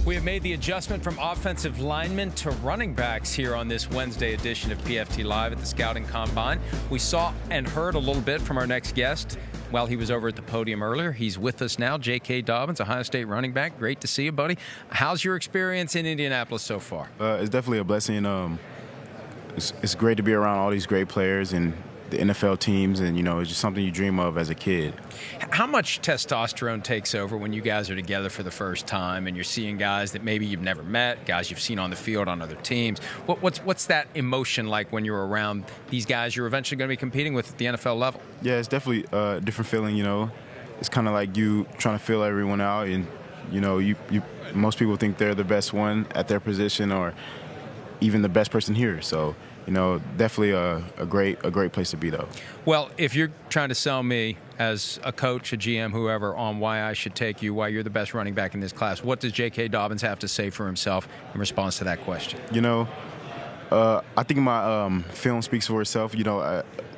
We have made the adjustment from offensive linemen to running backs here on this Wednesday edition of PFT Live at the Scouting Combine. We saw and heard a little bit from our next guest while he was over at the podium earlier. He's with us now, J.K. Dobbins, Ohio State running back. Great to see you, buddy. How's your experience in Indianapolis so far? It's definitely a blessing. It's great to be around all these great players and the NFL teams, and, it's just something you dream of as a kid. How much testosterone takes over when you guys are together for the first time and you're seeing guys that maybe you've never met, guys you've seen on the field on other teams? What's that emotion like when you're around these guys you're eventually going to be competing with at the NFL level? Yeah, it's definitely a different feeling, It's kind of like you trying to fill everyone out, and, most people think they're the best one at their position or even the best person here, so definitely a great place to be, though. Well, if you're trying to sell me as a coach, a GM, whoever, on why I should take you, why you're the best running back in this class, what does J.K. Dobbins have to say for himself in response to that question? I think my film speaks for itself.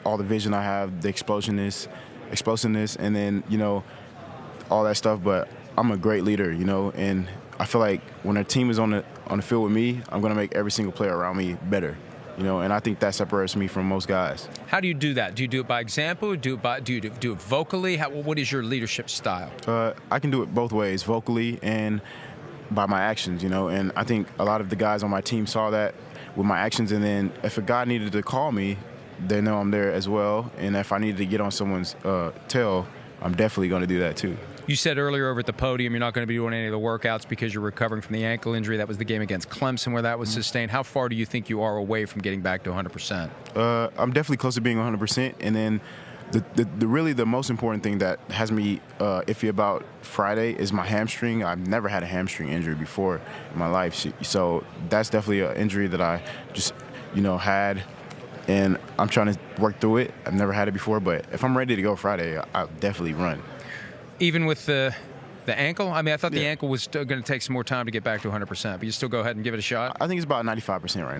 All the vision I have, the explosiveness, and then all that stuff. But I'm a great leader, and I feel like when a team is on the field with me, I'm going to make every single player around me better. And I think that separates me from most guys. How do you do that? Do you do it by example? Do you do it vocally? What is your leadership style? I can do it both ways, vocally and by my actions, And I think a lot of the guys on my team saw that with my actions. And then if a guy needed to call me, they know I'm there as well. And if I needed to get on someone's tail, I'm definitely going to do that too. You said earlier over at the podium you're not going to be doing any of the workouts because you're recovering from the ankle injury. That was the game against Clemson where that was sustained. How far do you think you are away from getting back to 100%? I'm definitely close to being 100%. And then the most important thing that has me iffy about Friday is my hamstring. I've never had a hamstring injury before in my life. So that's definitely an injury that I just, had. And I'm trying to work through it. I've never had it before. But if I'm ready to go Friday, I'll definitely run. Even with the ankle? I thought the ankle was still going to take some more time to get back to 100%, but you still go ahead and give it a shot? I think it's about 95% right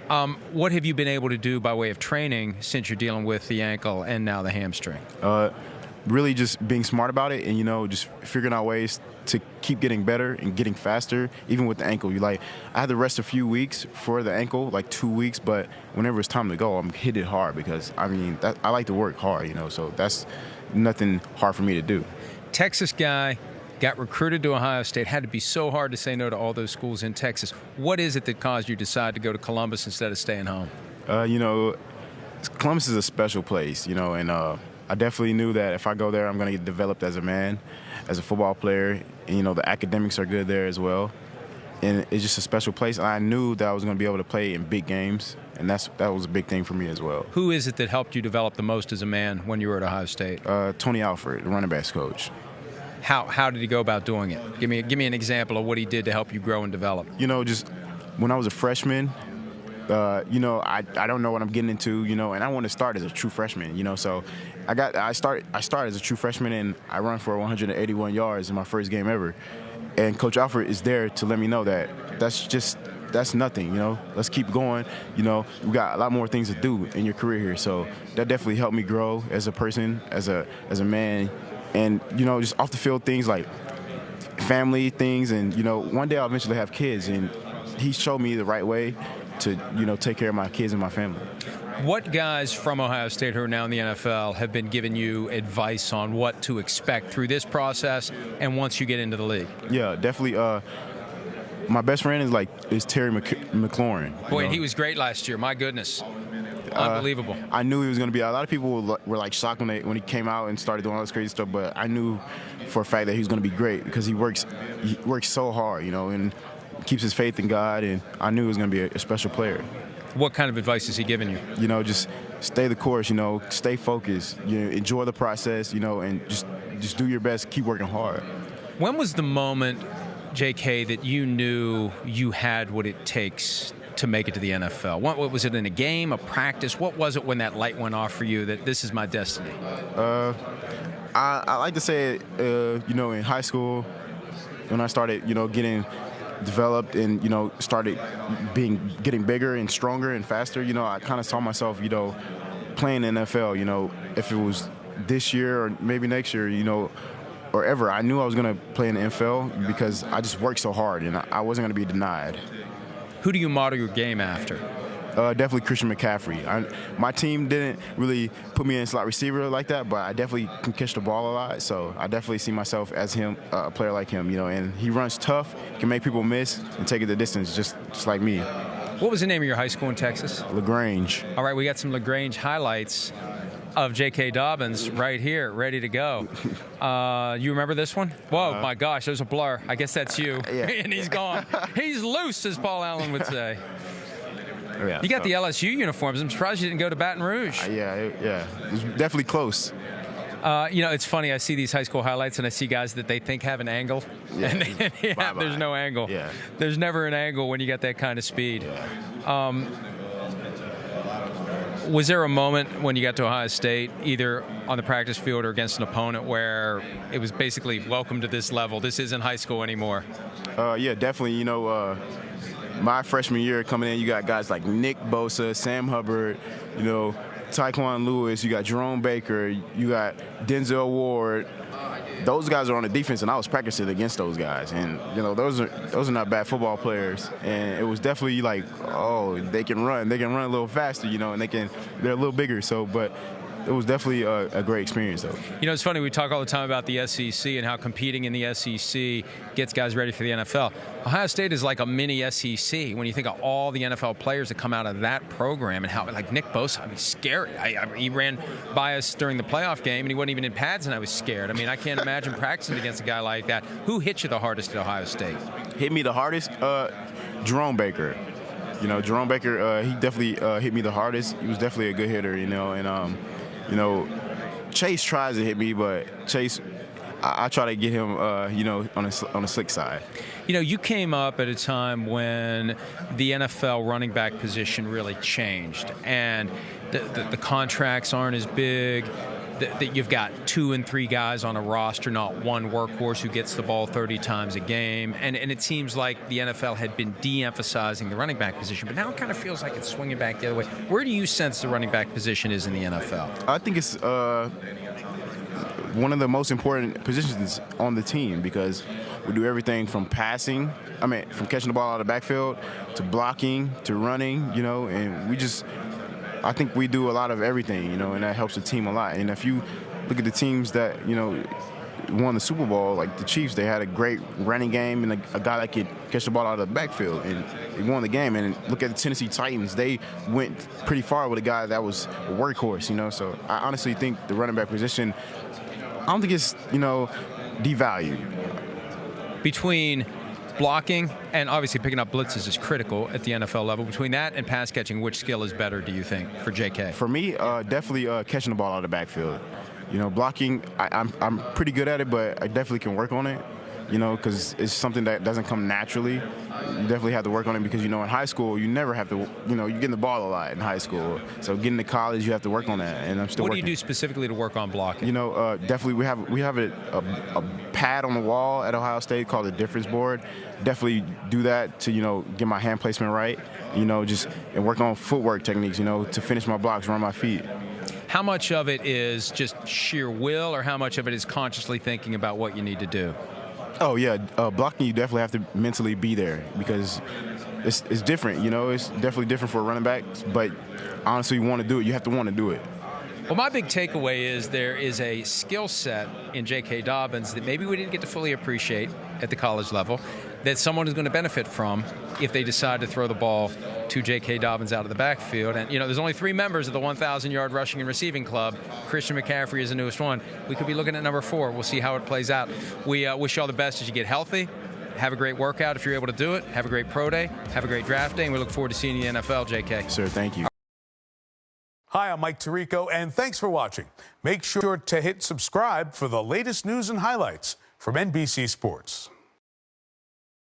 now. What have you been able to do by way of training since you're dealing with the ankle and now the hamstring? Really just being smart about it and, just figuring out ways to keep getting better and getting faster, even with the ankle. I had to rest a few weeks for the ankle, like 2 weeks, but whenever it's time to go, I'm hit it hard because, I like to work hard, so that's nothing hard for me to do. Texas guy, got recruited to Ohio State, had to be so hard to say no to all those schools in Texas. What is it that caused you to decide to go to Columbus instead of staying home? Columbus is a special place, and I definitely knew that if I go there, I'm going to get developed as a man, as a football player, and, the academics are good there as well. And it's just a special place. And I knew that I was going to be able to play in big games, and that was a big thing for me as well. Who is it that helped you develop the most as a man when you were at Ohio State? Tony Alford, the running backs coach. How did he go about doing it? Give me an example of what he did to help you grow and develop. Just when I was a freshman, I don't know what I'm getting into, and I want to start as a true freshman, so I started as a true freshman, and I run for 181 yards in my first game ever. And Coach Alford is there to let me know that that's nothing, Let's keep going. We got a lot more things to do in your career here. So that definitely helped me grow as a person, as a man. And, just off the field things like family things. And, one day I'll eventually have kids. And he showed me the right way to, take care of my kids and my family. What guys from Ohio State who are now in the NFL have been giving you advice on what to expect through this process and once you get into the league? Yeah, definitely. My best friend is Terry McLaurin. Boy, he was great last year. My goodness. Unbelievable. I knew he was going to be. A lot of people were shocked when he came out and started doing all this crazy stuff, but I knew for a fact that he was going to be great because he works so hard, and keeps his faith in God, and I knew he was going to be a special player. What kind of advice is he giving you? Just stay the course, stay focused, enjoy the process, and just do your best, keep working hard. When was the moment, J.K., that you knew you had what it takes to make it to the NFL? What was it, in a game, a practice? What was it when that light went off for you that this is my destiny? I like to say it, in high school when I started, getting developed and, started getting bigger and stronger and faster, I kind of saw myself, playing in the NFL, if it was this year or maybe next year, or ever, I knew I was going to play in the NFL because I just worked so hard, and I wasn't going to be denied. Who do you model your game after? Definitely Christian McCaffrey. My team didn't really put me in slot receiver like that, but I definitely can catch the ball a lot. So I definitely see myself as him, a player like him. And he runs tough, can make people miss, and take it the distance, just like me. What was the name of your high school in Texas? LaGrange. All right, we got some LaGrange highlights of J.K. Dobbins right here, ready to go. You remember this one? Whoa, my gosh, there's a blur. I guess that's you. Yeah. And he's gone. He's loose, as Paul Allen would say. Yeah, you got the LSU uniforms. I'm surprised you didn't go to Baton Rouge. Yeah. It's definitely close. It's funny. I see these high school highlights, and I see guys that they think have an angle. Yeah. And there's no angle. Yeah. There's never an angle when you got that kind of speed. Yeah. Was there a moment when you got to Ohio State, either on the practice field or against an opponent, where it was basically, welcome to this level, this isn't high school anymore? Yeah, definitely. My freshman year coming in, you got guys like Nick Bosa, Sam Hubbard, Tyquan Lewis, you got Jerome Baker, you got Denzel Ward. Those guys are on the defense, and I was practicing against those guys. And, those are not bad football players. And it was definitely like, oh, they can run. They can run a little faster, and they're a little bigger. But it was definitely a great experience, though. It's funny. We talk all the time about the SEC and how competing in the SEC gets guys ready for the NFL. Ohio State is like a mini SEC when you think of all the NFL players that come out of that program and how, like Nick Bosa, scary. He ran by us during the playoff game, and he wasn't even in pads, and I was scared. I can't imagine practicing against a guy like that. Who hit you the hardest at Ohio State? Hit me the hardest? Jerome Baker. Jerome Baker, he definitely hit me the hardest. He was definitely a good hitter, and Chase tries to hit me, but Chase, I try to get him, on the slick side. You came up at a time when the NFL running back position really changed, and the contracts aren't as big. That you've got 2 and 3 guys on a roster, not one workhorse who gets the ball 30 times a game. And it seems like the NFL had been de-emphasizing the running back position, but now it kind of feels like it's swinging back the other way. Where do you sense the running back position is in the NFL? I think it's one of the most important positions on the team because we do everything from passing, from catching the ball out of the backfield to blocking to running, and I think we do a lot of everything, and that helps the team a lot. And if you look at the teams that, won the Super Bowl, like the Chiefs, they had a great running game and a guy that could catch the ball out of the backfield, and they won the game. And look at the Tennessee Titans. They went pretty far with a guy that was a workhorse, So I honestly think the running back position, I don't think it's, devalued. Between blocking and obviously picking up blitzes is critical at the NFL level. Between that and pass catching, which skill is better, do you think, for J.K.? For me, definitely catching the ball out of the backfield. Blocking, I'm pretty good at it, but I definitely can work on it, because it's something that doesn't come naturally. You definitely have to work on it because, in high school, you never have to, you're getting the ball a lot in high school. So getting to college, you have to work on that, and I'm still working. What do you do specifically to work on blocking? Definitely we have a pad on the wall at Ohio State called the difference board. Definitely do that to, get my hand placement right, and work on footwork techniques, to finish my blocks, run my feet. How much of it is just sheer will, or how much of it is consciously thinking about what you need to do? Oh, yeah. Blocking, you definitely have to mentally be there because it's different, It's definitely different for a running back, but honestly, you want to do it. You have to want to do it. Well, my big takeaway is there is a skill set in J.K. Dobbins that maybe we didn't get to fully appreciate at the college level that someone is going to benefit from if they decide to throw the ball to J.K. Dobbins out of the backfield. And, there's only 3 members of the 1,000-yard rushing and receiving club. Christian McCaffrey is the newest one. We could be looking at number 4. We'll see how it plays out. We wish you all the best as you get healthy. Have a great workout if you're able to do it. Have a great pro day. Have a great draft day. And we look forward to seeing you in the NFL, J.K. Sir, thank you. Hi, I'm Mike Tirico, and thanks for watching. Make sure to hit subscribe for the latest news and highlights from NBC Sports.